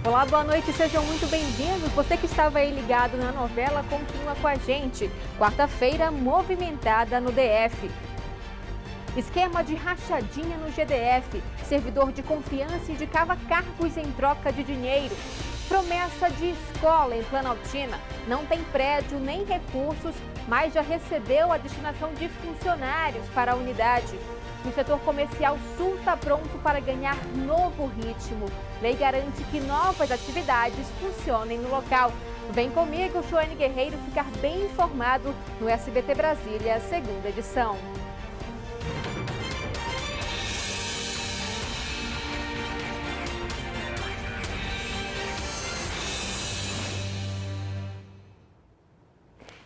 Olá, boa noite, sejam muito bem-vindos. Você que estava aí ligado na novela, continua com a gente. Quarta-feira movimentada no DF. Esquema de rachadinha no GDF. Servidor de confiança indicava cargos em troca de dinheiro. Promessa de escola em Planaltina. Não tem prédio nem recursos, mas já recebeu a destinação de funcionários para a unidade. O setor comercial Sul está pronto para ganhar novo ritmo. Lei garante que novas atividades funcionem no local. Vem comigo, Suane Guerreiro, ficar bem informado no SBT Brasília, segunda edição.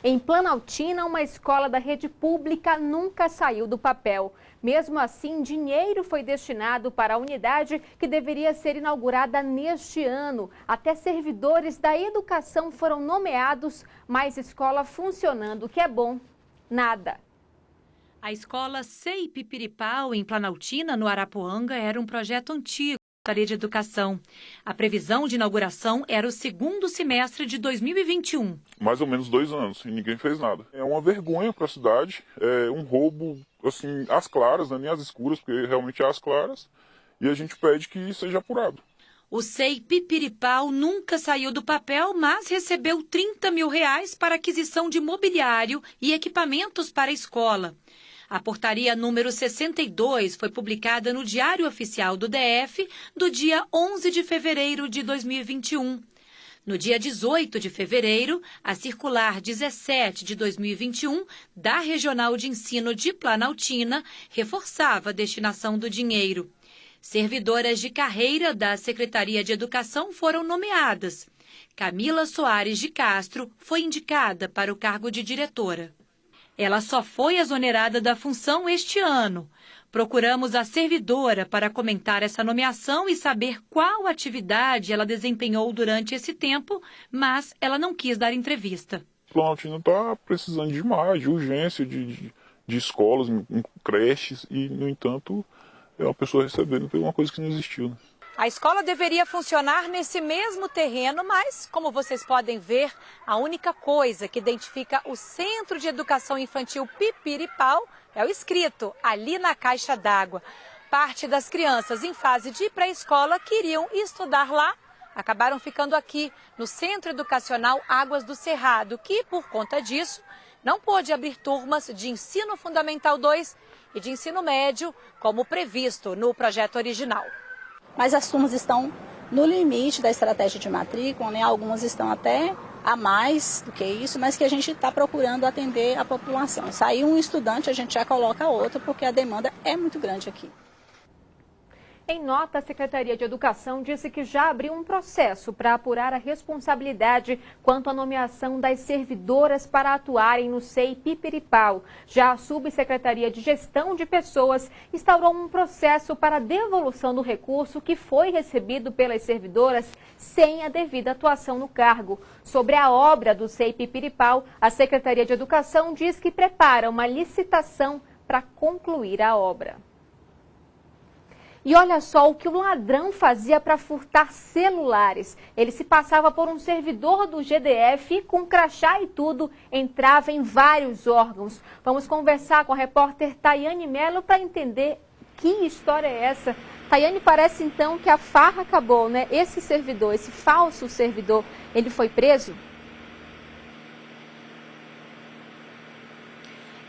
Em Planaltina, uma escola da rede pública nunca saiu do papel. Mesmo assim, dinheiro foi destinado para a unidade que deveria ser inaugurada neste ano. Até servidores da educação foram nomeados, mas escola funcionando, o que é bom, nada. A escola Sei Pipiripau, em Planaltina, no Arapuanga, era um projeto antigo da Secretaria de Educação. A previsão de inauguração era o segundo semestre de 2021. Mais ou menos 2 anos e ninguém fez nada. É uma vergonha para a cidade, é um roubo, assim, às claras, né? Nem às escuras, porque realmente é às claras, e a gente pede que seja apurado. O Sei Pipiripau nunca saiu do papel, mas recebeu R$30 mil para aquisição de mobiliário e equipamentos para a escola. A portaria número 62 foi publicada no Diário Oficial do DF do dia 11 de fevereiro de 2021. No dia 18 de fevereiro, a circular 17 de 2021 da Regional de Ensino de Planaltina reforçava a destinação do dinheiro. Servidoras de carreira da Secretaria de Educação foram nomeadas. Camila Soares de Castro foi indicada para o cargo de diretora. Ela só foi exonerada da função este ano. Procuramos a servidora para comentar essa nomeação e saber qual atividade ela desempenhou durante esse tempo, mas ela não quis dar entrevista. Planaltina está precisando demais, de urgência, de escolas, em creches, e, no entanto, é uma pessoa recebendo uma coisa que não existiu, né? A escola deveria funcionar nesse mesmo terreno, mas, como vocês podem ver, a única coisa que identifica o Centro de Educação Infantil Pipiripau é o escrito ali na caixa d'água. Parte das crianças em fase de pré-escola que iriam estudar lá acabaram ficando aqui no Centro Educacional Águas do Cerrado, que, por conta disso, não pôde abrir turmas de ensino fundamental 2 e de ensino médio, como previsto no projeto original. Mas as turmas estão no limite da estratégia de matrícula, né? Algumas estão até a mais do que isso, mas que a gente está procurando atender a população. Sair um estudante, a gente já coloca outro, porque a demanda é muito grande aqui. Em nota, a Secretaria de Educação disse que já abriu um processo para apurar a responsabilidade quanto à nomeação das servidoras para atuarem no Sei Pipiripau. Já a Subsecretaria de Gestão de Pessoas instaurou um processo para a devolução do recurso que foi recebido pelas servidoras sem a devida atuação no cargo. Sobre a obra do Sei Pipiripau, a Secretaria de Educação diz que prepara uma licitação para concluir a obra. E olha só o que o ladrão fazia para furtar celulares. Ele se passava por um servidor do GDF e, com crachá e tudo, entrava em vários órgãos. Vamos conversar com a repórter Tayane Mello para entender que história é essa. Tayane, parece então que a farra acabou, né? Esse servidor, esse falso servidor, ele foi preso?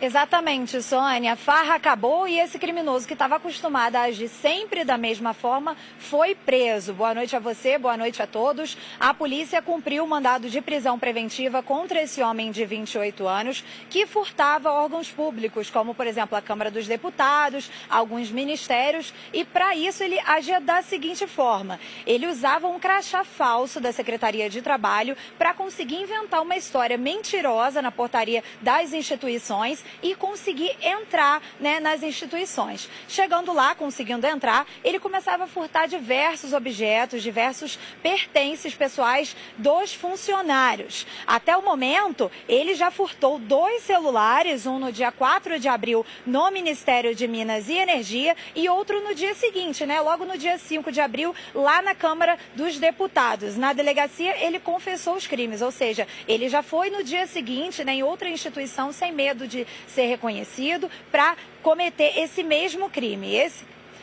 Exatamente, Sônia. A farra acabou e esse criminoso que estava acostumado a agir sempre da mesma forma foi preso. Boa noite a você, boa noite a todos. A polícia cumpriu o mandado de prisão preventiva contra esse homem de 28 anos que furtava órgãos públicos, como, por exemplo, a Câmara dos Deputados, alguns ministérios, e para isso ele agia da seguinte forma. Ele usava um crachá falso da Secretaria de Trabalho para conseguir inventar uma história mentirosa na portaria das instituições e conseguir entrar, né, nas instituições. Chegando lá, conseguindo entrar, ele começava a furtar diversos objetos, diversos pertences pessoais dos funcionários. Até o momento, ele já furtou 2 celulares, um no dia 4 de abril no Ministério de Minas e Energia e outro no dia seguinte, né, logo no dia 5 de abril, lá na Câmara dos Deputados. Na delegacia, ele confessou os crimes, ou seja, ele já foi no dia seguinte, né, em outra instituição, sem medo de ser reconhecido, para cometer esse mesmo crime.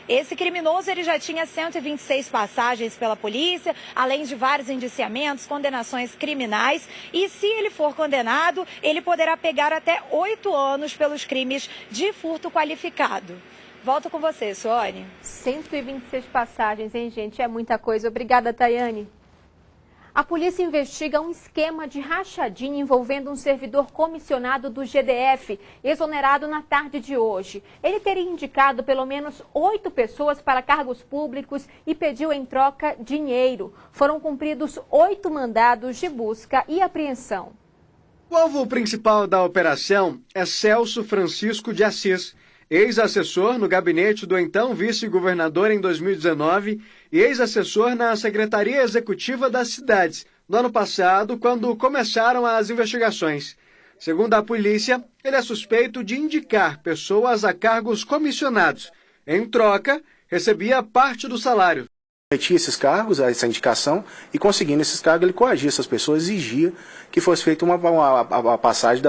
Esse criminoso ele já tinha 126 passagens pela polícia, além de vários indiciamentos, condenações criminais. E se ele for condenado, ele poderá pegar até 8 anos pelos crimes de furto qualificado. Volto com você, Suone. 126 passagens, hein, gente? É muita coisa. Obrigada, Tayane. A polícia investiga um esquema de rachadinha envolvendo um servidor comissionado do GDF, exonerado na tarde de hoje. Ele teria indicado pelo menos 8 pessoas para cargos públicos e pediu em troca dinheiro. Foram cumpridos 8 mandados de busca e apreensão. O alvo principal da operação é Celso Francisco de Assis, ex-assessor no gabinete do então vice-governador em 2019 e ex-assessor na Secretaria Executiva das Cidades, no ano passado, quando começaram as investigações. Segundo a polícia, ele é suspeito de indicar pessoas a cargos comissionados. Em troca, recebia parte do salário. Remetia esses cargos, essa indicação, e conseguindo esses cargos, ele coagia essas pessoas, exigia que fosse feita uma passagem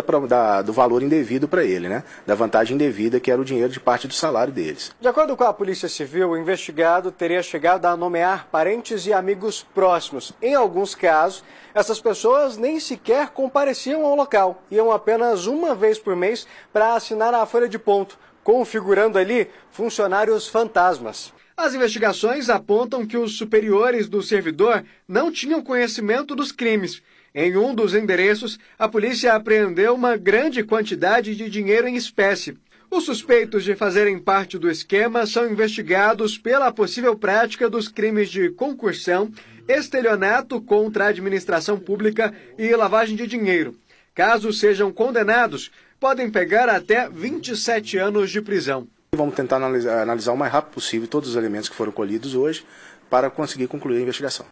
do valor indevido para ele, né? Da vantagem indevida, que era o dinheiro de parte do salário deles. De acordo com a Polícia Civil, o investigado teria chegado a nomear parentes e amigos próximos. Em alguns casos, essas pessoas nem sequer compareciam ao local, iam apenas uma vez por mês para assinar a folha de ponto, configurando ali funcionários fantasmas. As investigações apontam que os superiores do servidor não tinham conhecimento dos crimes. Em um dos endereços, a polícia apreendeu uma grande quantidade de dinheiro em espécie. Os suspeitos de fazerem parte do esquema são investigados pela possível prática dos crimes de concursão, estelionato contra a administração pública e lavagem de dinheiro. Caso sejam condenados, podem pegar até 27 anos de prisão. Vamos tentar analisar o mais rápido possível todos os elementos que foram colhidos hoje para conseguir concluir a investigação.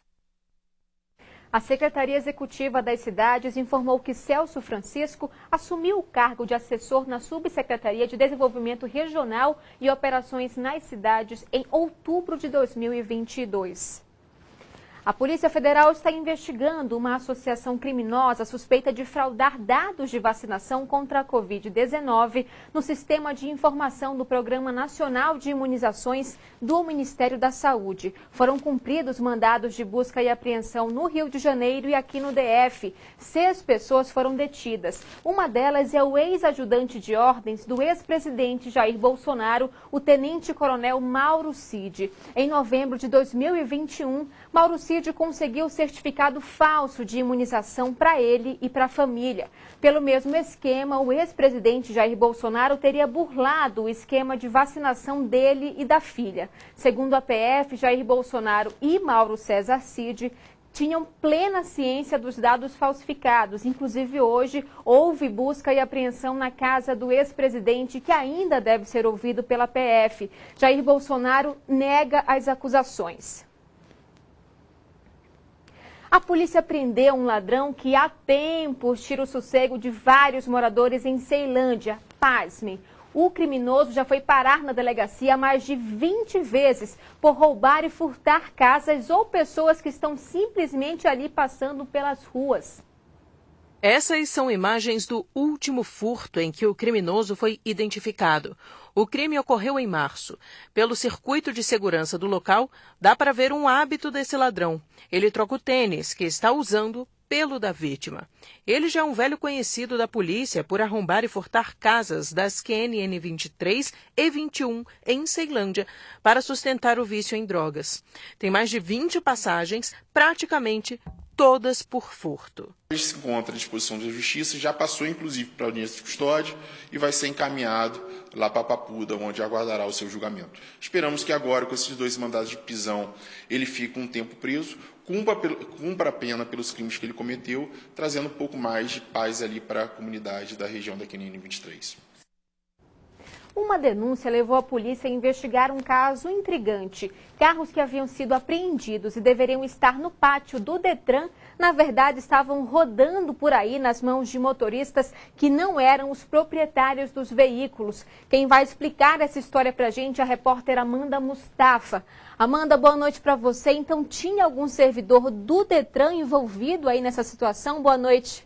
A Secretaria Executiva das Cidades informou que Celso Francisco assumiu o cargo de assessor na Subsecretaria de Desenvolvimento Regional e Operações nas Cidades em outubro de 2022. A Polícia Federal está investigando uma associação criminosa suspeita de fraudar dados de vacinação contra a Covid-19 no Sistema de Informação do Programa Nacional de Imunizações do Ministério da Saúde. Foram cumpridos mandados de busca e apreensão no Rio de Janeiro e aqui no DF. 6 pessoas foram detidas. Uma delas é o ex-ajudante de ordens do ex-presidente Jair Bolsonaro, o tenente-coronel Mauro Cid. Em novembro de 2021, Mauro Cid conseguiu certificado falso de imunização para ele e para a família. Pelo mesmo esquema, o ex-presidente Jair Bolsonaro teria burlado o esquema de vacinação dele e da filha. Segundo a PF, Jair Bolsonaro e Mauro César Cid tinham plena ciência dos dados falsificados. Inclusive, hoje, houve busca e apreensão na casa do ex-presidente, que ainda deve ser ouvido pela PF. Jair Bolsonaro nega as acusações. A polícia prendeu um ladrão que há tempos tira o sossego de vários moradores em Ceilândia. Pasmem, o criminoso já foi parar na delegacia mais de 20 vezes por roubar e furtar casas ou pessoas que estão simplesmente ali passando pelas ruas. Essas são imagens do último furto em que o criminoso foi identificado. O crime ocorreu em março. Pelo circuito de segurança do local, dá para ver um hábito desse ladrão. Ele troca o tênis que está usando pelo da vítima. Ele já é um velho conhecido da polícia por arrombar e furtar casas das QNN 23 e 21 em Ceilândia para sustentar o vício em drogas. Tem mais de 20 passagens, praticamente todas por furto. Ele se encontra à disposição da Justiça, já passou inclusive para a audiência de custódia e vai ser encaminhado lá para Papuda, onde aguardará o seu julgamento. Esperamos que agora, com esses 2 mandados de prisão, ele fique um tempo preso, cumpra a pena pelos crimes que ele cometeu, trazendo um pouco mais de paz ali para a comunidade da região da QNN 23. Uma denúncia levou a polícia a investigar um caso intrigante. Carros que haviam sido apreendidos e deveriam estar no pátio do Detran, na verdade estavam rodando por aí nas mãos de motoristas que não eram os proprietários dos veículos. Quem vai explicar essa história pra gente é a repórter Amanda Mustafa. Amanda, boa noite para você. Então, tinha algum servidor do Detran envolvido aí nessa situação? Boa noite.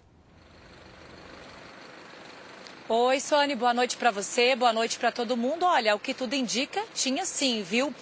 Oi, Sônia, boa noite para você, boa noite para todo mundo. Olha, o que tudo indica, tinha sim, viu?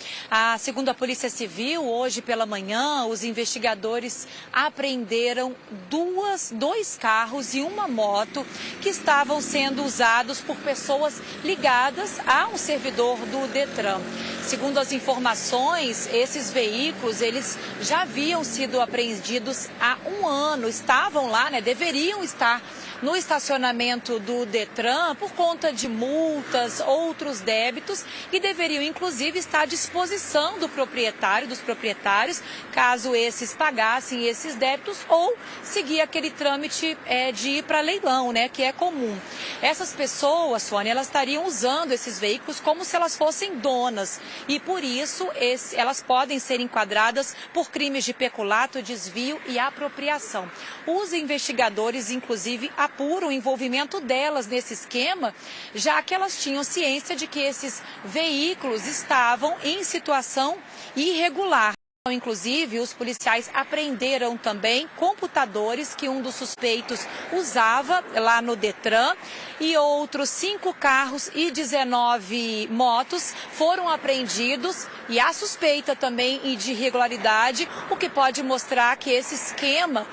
Segundo a Polícia Civil, hoje pela manhã, os investigadores apreenderam dois carros e uma moto que estavam sendo usados por pessoas ligadas a um servidor do Detran. Segundo as informações, esses veículos, eles já haviam sido apreendidos há um ano, estavam lá, né? Deveriam estar no estacionamento do Detran por conta de multas, outros débitos e deveriam inclusive estar à disposição dos proprietários, caso esses pagassem esses débitos ou seguir aquele trâmite de ir para leilão, né, que é comum. Essas pessoas, Sônia, elas estariam usando esses veículos como se elas fossem donas e por isso elas podem ser enquadradas por crimes de peculato, desvio e apropriação. Os investigadores, inclusive, apuram o envolvimento delas nesse esquema, já que elas tinham ciência de que esses veículos estavam em situação irregular. Inclusive, os policiais apreenderam também computadores que um dos suspeitos usava lá no Detran e outros 5 carros e 19 motos foram apreendidos e há suspeita também de irregularidade, o que pode mostrar que esse esquema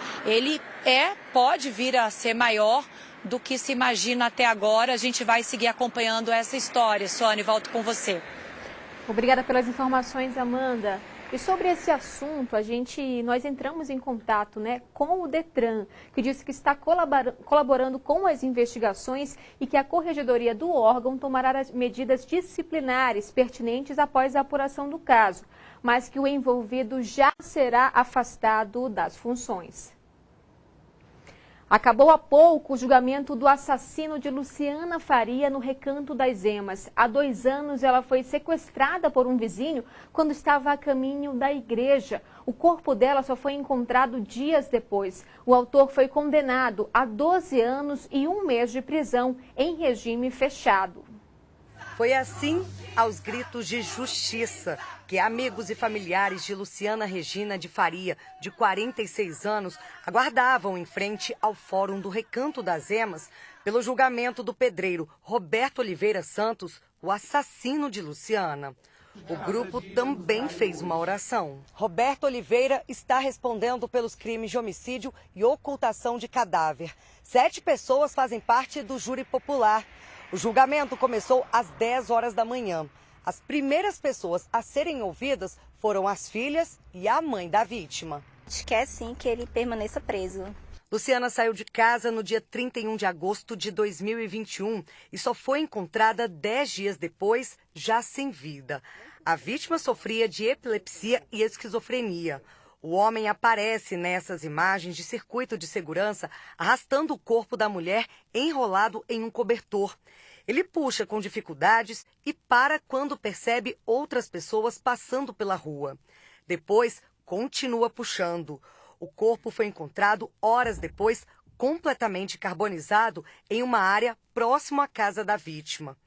pode vir a ser maior do que se imagina até agora. A gente vai seguir acompanhando essa história. Sônia, volto com você. Obrigada pelas informações, Amanda. E sobre esse assunto, nós entramos em contato, né, com o Detran, que disse que está colaborando com as investigações e que a corregedoria do órgão tomará as medidas disciplinares pertinentes após a apuração do caso, mas que o envolvido já será afastado das funções. Acabou há pouco o julgamento do assassino de Luciana Faria no Recanto das Emas. Há 2 anos ela foi sequestrada por um vizinho quando estava a caminho da igreja. O corpo dela só foi encontrado dias depois. O autor foi condenado a 12 anos e 1 mês de prisão em regime fechado. Foi assim, aos gritos de justiça, que amigos e familiares de Luciana Regina de Faria, de 46 anos, aguardavam em frente ao Fórum do Recanto das Emas pelo julgamento do pedreiro Roberto Oliveira Santos, o assassino de Luciana. O grupo também fez uma oração. Roberto Oliveira está respondendo pelos crimes de homicídio e ocultação de cadáver. 7 pessoas fazem parte do júri popular. O julgamento começou às 10 horas da manhã. As primeiras pessoas a serem ouvidas foram as filhas e a mãe da vítima. A gente quer sim que ele permaneça preso. Luciana saiu de casa no dia 31 de agosto de 2021 e só foi encontrada 10 dias depois, já sem vida. A vítima sofria de epilepsia e esquizofrenia. O homem aparece nessas imagens de circuito de segurança arrastando o corpo da mulher enrolado em um cobertor. Ele puxa com dificuldades e para quando percebe outras pessoas passando pela rua. Depois, continua puxando. O corpo foi encontrado horas depois, completamente carbonizado, em uma área próxima à casa da vítima.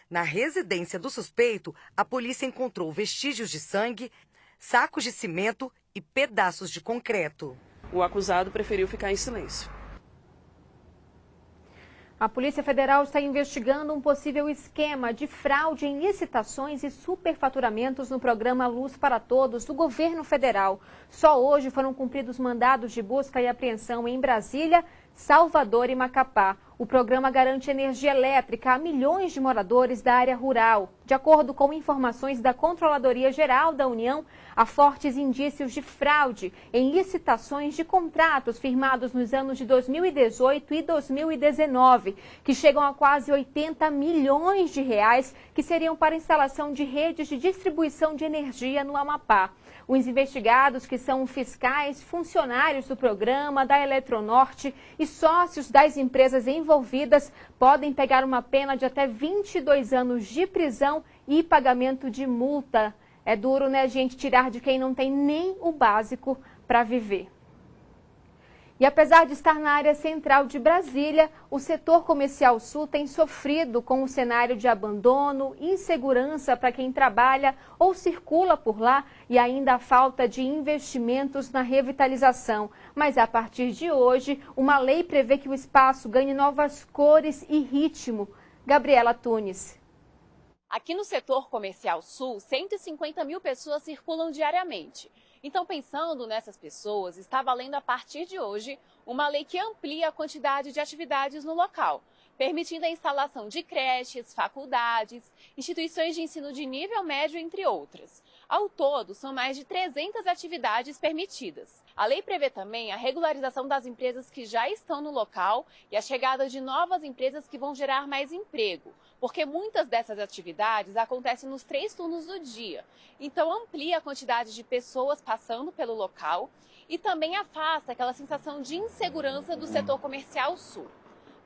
Na residência do suspeito, a polícia encontrou vestígios de sangue, sacos de cimento e pedaços de concreto. O acusado preferiu ficar em silêncio. A Polícia Federal está investigando um possível esquema de fraude em licitações e superfaturamentos no programa Luz para Todos do governo federal. Só hoje foram cumpridos mandados de busca e apreensão em Brasília, Salvador e Macapá. O programa garante energia elétrica a milhões de moradores da área rural. De acordo com informações da Controladoria Geral da União, há fortes indícios de fraude em licitações de contratos firmados nos anos de 2018 e 2019, que chegam a quase 80 milhões de reais, que seriam para instalação de redes de distribuição de energia no Amapá. Os investigados, que são fiscais, funcionários do programa, da Eletronorte e sócios das empresas envolvidas podem pegar uma pena de até 22 anos de prisão e pagamento de multa. É duro, né, gente, tirar de quem não tem nem o básico para viver. E apesar de estar na área central de Brasília, o setor comercial sul tem sofrido com o cenário de abandono, insegurança para quem trabalha ou circula por lá e ainda a falta de investimentos na revitalização. Mas a partir de hoje, uma lei prevê que o espaço ganhe novas cores e ritmo. Gabriela Tunes. Aqui no setor comercial sul, 150 mil pessoas circulam diariamente. Então, pensando nessas pessoas, está valendo a partir de hoje uma lei que amplia a quantidade de atividades no local, permitindo a instalação de creches, faculdades, instituições de ensino de nível médio, entre outras. Ao todo, são mais de 300 atividades permitidas. A lei prevê também a regularização das empresas que já estão no local e a chegada de novas empresas que vão gerar mais emprego, porque muitas dessas atividades acontecem nos 3 turnos do dia. Então, amplia a quantidade de pessoas passando pelo local e também afasta aquela sensação de insegurança do setor comercial sul.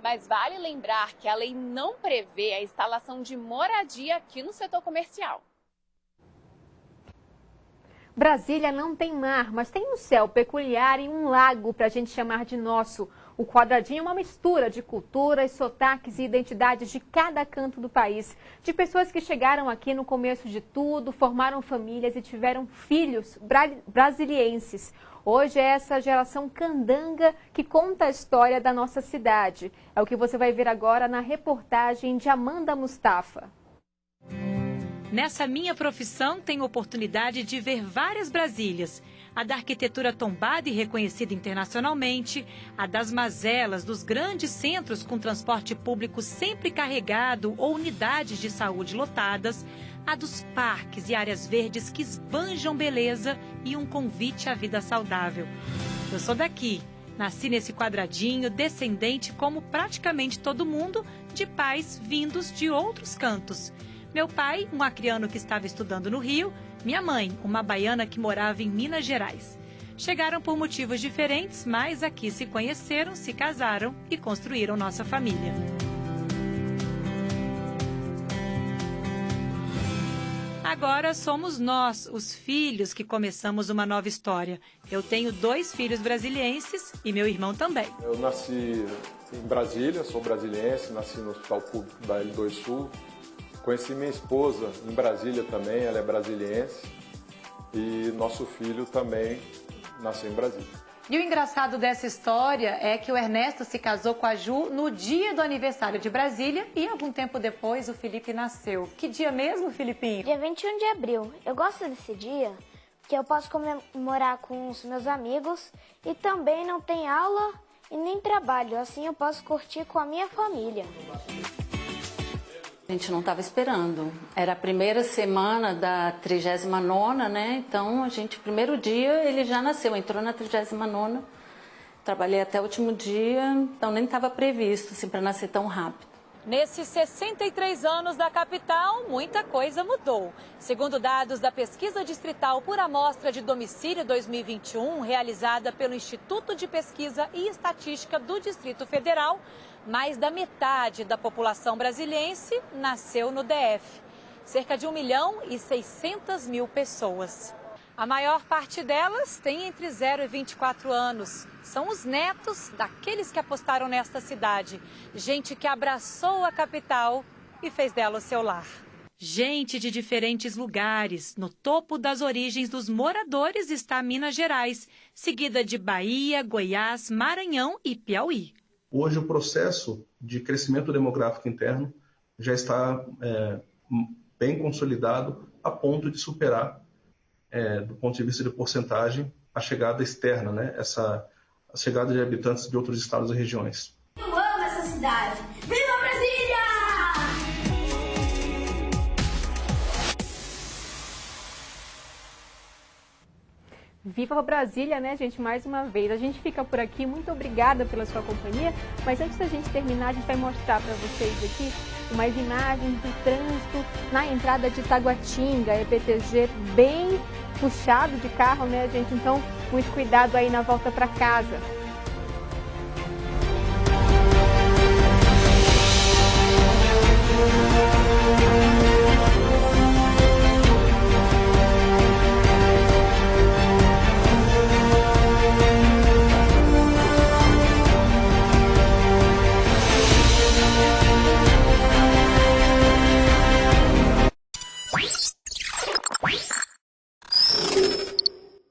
Mas vale lembrar que a lei não prevê a instalação de moradia aqui no setor comercial. Brasília não tem mar, mas tem um céu peculiar e um lago para a gente chamar de nosso. O Quadradinho é uma mistura de culturas, sotaques e identidades de cada canto do país. De pessoas que chegaram aqui no começo de tudo, formaram famílias e tiveram filhos brasilienses. Hoje é essa geração candanga que conta a história da nossa cidade. É o que você vai ver agora na reportagem de Amanda Mustafa. Nessa minha profissão, tenho oportunidade de ver várias Brasílias. A da arquitetura tombada e reconhecida internacionalmente, a das mazelas, dos grandes centros com transporte público sempre carregado ou unidades de saúde lotadas, a dos parques e áreas verdes que esbanjam beleza e um convite à vida saudável. Eu sou daqui, nasci nesse quadradinho, descendente, como praticamente todo mundo, de pais vindos de outros cantos. Meu pai, um acreano que estava estudando no Rio, minha mãe, uma baiana que morava em Minas Gerais. Chegaram por motivos diferentes, mas aqui se conheceram, se casaram e construíram nossa família. Agora somos nós, os filhos, que começamos uma nova história. Eu tenho 2 filhos brasilienses e meu irmão também. Eu nasci em Brasília, sou brasiliense, nasci no Hospital Público da L2 Sul. Conheci minha esposa em Brasília também, ela é brasiliense, e nosso filho também nasceu em Brasília. E o engraçado dessa história é que o Ernesto se casou com a Ju no dia do aniversário de Brasília e algum tempo depois o Felipe nasceu. Que dia mesmo, Filipinho? Dia 21 de abril. Eu gosto desse dia porque eu posso comemorar com os meus amigos e também não tem aula e nem trabalho, assim eu posso curtir com a minha família. A gente não estava esperando. Era a primeira semana da 39ª, né? Então, primeiro dia, ele já nasceu, entrou na 39ª. Trabalhei até o último dia, então nem estava previsto, assim, para nascer tão rápido. Nesses 63 anos da capital, muita coisa mudou. Segundo dados da Pesquisa Distrital por Amostra de Domicílio 2021, realizada pelo Instituto de Pesquisa e Estatística do Distrito Federal, mais da metade da população brasiliense nasceu no DF. Cerca de 1.600.000 pessoas. A maior parte delas tem entre 0 e 24 anos. São os netos daqueles que apostaram nesta cidade. Gente que abraçou a capital e fez dela o seu lar. Gente de diferentes lugares. No topo das origens dos moradores está Minas Gerais, seguida de Bahia, Goiás, Maranhão e Piauí. Hoje o processo de crescimento demográfico interno já está bem consolidado a ponto de superar, do ponto de vista de porcentagem, a chegada externa, né? A chegada de habitantes de outros estados e regiões. Eu amo essa cidade! Viva Brasília! Viva Brasília, né, gente? Mais uma vez. A gente fica por aqui. Muito obrigada pela sua companhia. Mas antes da gente terminar, a gente vai mostrar para vocês aqui umas imagens do trânsito na entrada de Taguatinga. EPTG bem puxado de carro, né, gente? Então, muito cuidado aí na volta para casa.